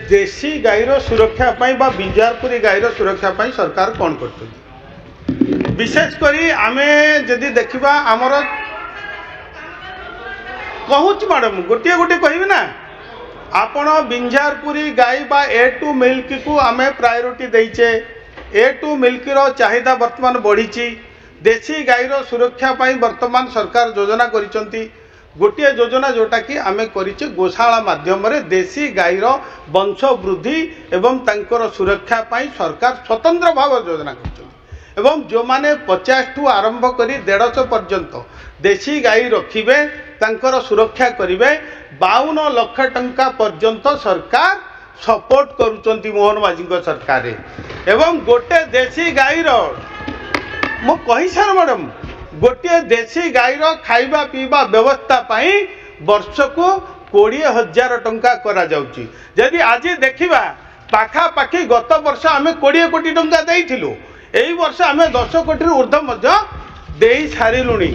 देशी गाईर सुरक्षा बा बिंजारपुरी गाईर सुरक्षा सरकार कौन कर विशेषकर आम जदि देखा आमर कहूँ मैडम गोटे गोटे कह ना आपण बिंजारपुरी गाई बा A2 मिल्क को आम प्रायोरिटी देचे A2 मिल्क रो चाहिदा वर्तमान बढ़ी देशी गाईर सुरक्षा वर्तमान सरकार योजना करिसंती गोटे योजना जोटा कि आम करिचे गोशाला माध्यम रे देशी गाईर वंश वृद्धि एवं तांकर सुरक्षा सरकार स्वतंत्र भाव योजना कर एवं जो माने 50 ठू आरंभ करी 150 पर्यंत देशी गाई रखिबे तांकर सुरक्षा करिवे 52 लाख टंका पर्यंत सरकार सपोर्ट करुचंती मोहन माझी सरकार एवं गोटे देशी गाईर मो कही सार मैडम गोटे देशी गाईर खाइबा पीवा व्यवस्था पाई वर्ष को 20,000 टंका करा जाउची जदि आज देखिबा पाखापाखि गत वर्ष आम 20 कोटी टंका देइथिलु एई वर्ष आम 10 कोटी ऊर्ध्व दे सारिलुणी।